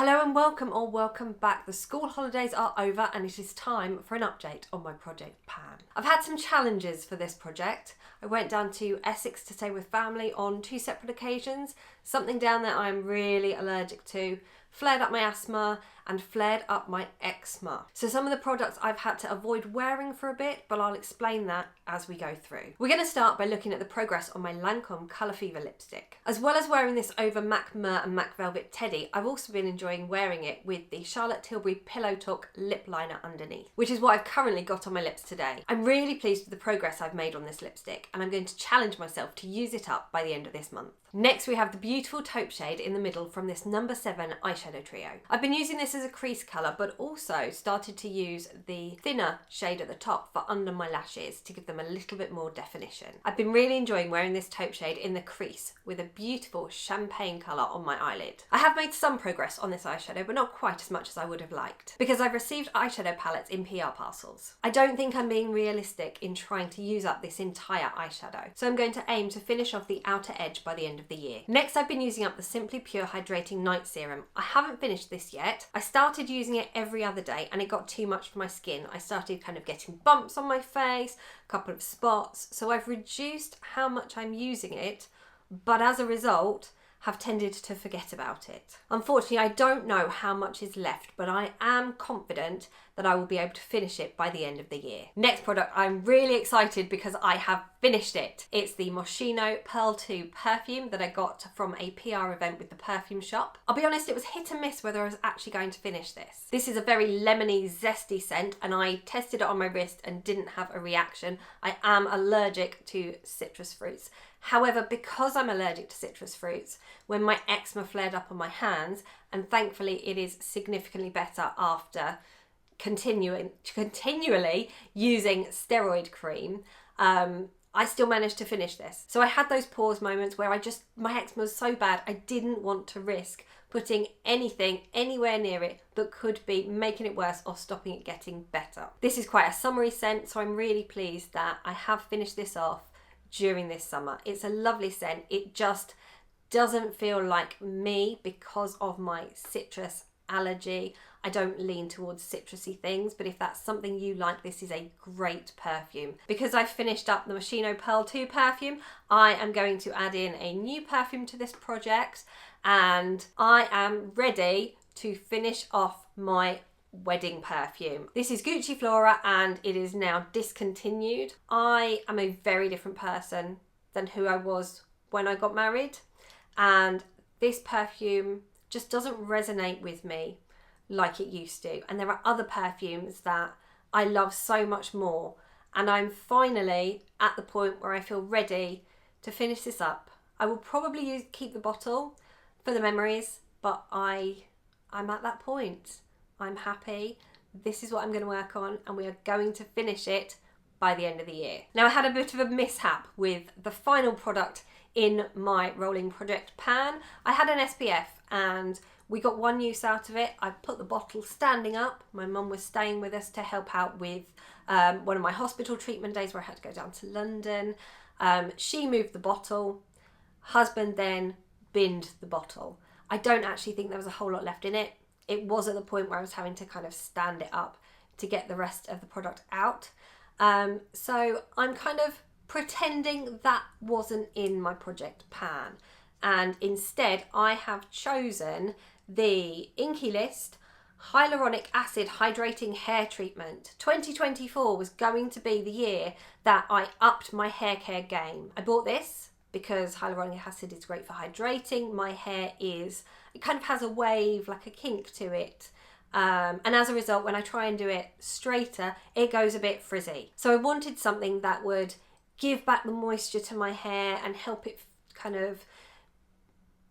Hello and welcome or welcome back. The school holidays are over and it is time for an update on my project Pan. I've had some challenges for this project. I went down to Essex to stay with family on 2 separate occasions. Something down there I'm really allergic to, flared up my asthma and flared up my eczema. So some of the products I've had to avoid wearing for a bit, but I'll explain that as we go through. We're going to start by looking at the progress on my Lancome Colour Fever Lipstick. As well as wearing this over MAC Myrrh and MAC Velvet Teddy, I've also been enjoying wearing it with the Charlotte Tilbury Pillow Talk lip liner underneath, which is what I've currently got on my lips today. I'm really pleased with the progress I've made on this lipstick, and I'm going to challenge myself to use it up by the end of this month. Next we have the beautiful taupe shade in the middle from this No7 eyeshadow trio. I've been using this as a crease colour, but also started to use the thinner shade at the top for under my lashes to give them a little bit more definition. I've been really enjoying wearing this taupe shade in the crease with a beautiful champagne colour on my eyelid. I have made some progress on this eyeshadow, but not quite as much as I would have liked, because I've received eyeshadow palettes in PR parcels. I don't think I'm being realistic in trying to use up this entire eyeshadow, so I'm going to aim to finish off the outer edge by the end of the year. Next, I've been using up the Simply Pure Hydrating Night Serum. I haven't finished this yet. I started using it every other day and it got too much for my skin. I started kind of getting bumps on my face, a couple of spots, so I've reduced how much I'm using it, but as a result, have tended to forget about it. Unfortunately, I don't know how much is left, but I am confident that I will be able to finish it by the end of the year. Next product, I'm really excited because I have finished it. It's the Moschino Pearl 2 perfume that I got from a PR event with the Perfume shop. I'll be honest, it was hit and miss whether I was actually going to finish this. This is a very lemony, zesty scent, and I tested it on my wrist and didn't have a reaction. I am allergic to citrus fruits. However, because I'm allergic to citrus fruits, when my eczema flared up on my hands, and thankfully it is significantly better after continually using steroid cream, I still managed to finish this. So I had those pause moments where my eczema was so bad, I didn't want to risk putting anything anywhere near it that could be making it worse or stopping it getting better. This is quite a summery scent, so I'm really pleased that I have finished this off during this summer. It's a lovely scent. It just doesn't feel like me because of my citrus allergy. I don't lean towards citrusy things, but if that's something you like, this is a great perfume. Because I've finished up the Moschino Pearl 2 perfume, I am going to add in a new perfume to this project, and I am ready to finish off my wedding perfume. This is Gucci Flora and it is now discontinued. I am a very different person than who I was when I got married, and this perfume just doesn't resonate with me like it used to. And there are other perfumes that I love so much more, and I'm finally at the point where I feel ready to finish this up. I will probably keep the bottle for the memories, but I'm at that point. I'm happy. This is what I'm going to work on, and we are going to finish it by the end of the year. Now, I had a bit of a mishap with the final product in my rolling project Pan. I had an SPF and we got one use out of it. I put the bottle standing up. My mum was staying with us to help out with one of my hospital treatment days where I had to go down to London. She moved the bottle. Husband then binned the bottle. I don't actually think there was a whole lot left in it. It was at the point where I was having to kind of stand it up to get the rest of the product out. So I'm kind of pretending that wasn't in my project Pan. And instead I have chosen the Inky List Hyaluronic Acid Hydrating Hair Treatment. 2024 was going to be the year that I upped my hair care game. I bought this because hyaluronic acid is great for hydrating. My hair it kind of has a wave, like a kink to it. And as a result, when I try and do it straighter, it goes a bit frizzy. So I wanted something that would give back the moisture to my hair and help it kind of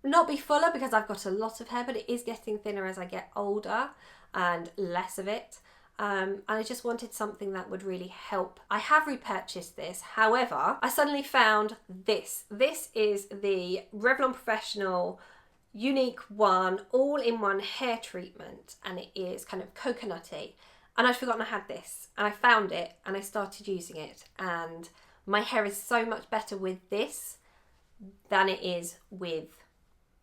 not be fuller, because I've got a lot of hair, but it is getting thinner as I get older and less of it. And I just wanted something that would really help. I have repurchased this. However, I suddenly found this. This is the Revlon Professional Unique One all-in-one hair treatment, and it is kind of coconutty. And I'd forgotten I had this, and I found it and I started using it, and my hair is so much better with this than it is with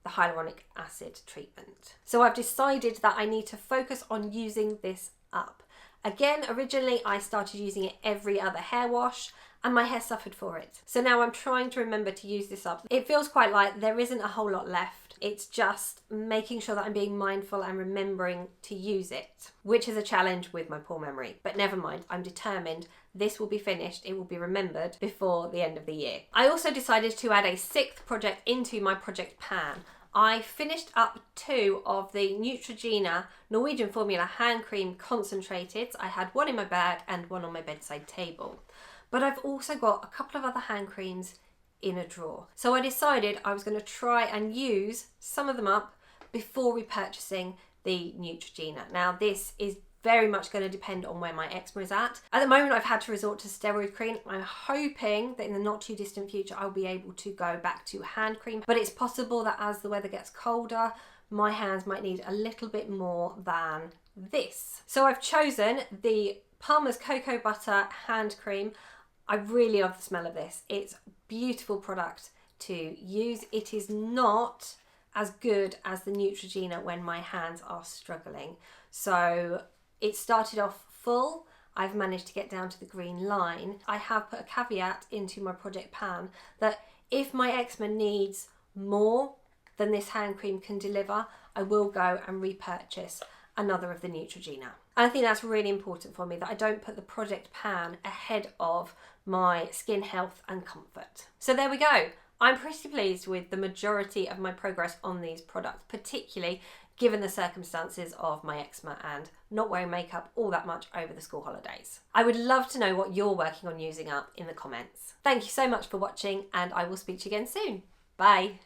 the hyaluronic acid treatment. So I've decided that I need to focus on using this up. Again, originally I started using it every other hair wash and my hair suffered for it. So now I'm trying to remember to use this up. It feels quite light, there isn't a whole lot left. It's just making sure that I'm being mindful and remembering to use it, which is a challenge with my poor memory. But never mind, I'm determined this will be finished, it will be remembered before the end of the year. I also decided to add a 6th project into my project pan. I finished up 2 of the Neutrogena Norwegian Formula hand cream concentrated. I had one in my bag and one on my bedside table. But I've also got a couple of other hand creams in a drawer. So I decided I was going to try and use some of them up before repurchasing the Neutrogena. Now this is very much going to depend on where my eczema is at. At the moment I've had to resort to steroid cream. I'm hoping that in the not too distant future I'll be able to go back to hand cream, but it's possible that as the weather gets colder my hands might need a little bit more than this. So I've chosen the Palmer's Cocoa Butter hand cream. I really love the smell of this. It's a beautiful product to use. It is not as good as the Neutrogena when my hands are struggling. So it started off full. I've managed to get down to the green line. I have put a caveat into my project pan that if my eczema needs more than this hand cream can deliver, I will go and repurchase another of the Neutrogena. And I think that's really important for me, that I don't put the project pan ahead of my skin health and comfort. So there we go. I'm pretty pleased with the majority of my progress on these products, particularly given the circumstances of my eczema and not wearing makeup all that much over the school holidays. I would love to know what you're working on using up in the comments. Thank you so much for watching and I will speak to you again soon. Bye.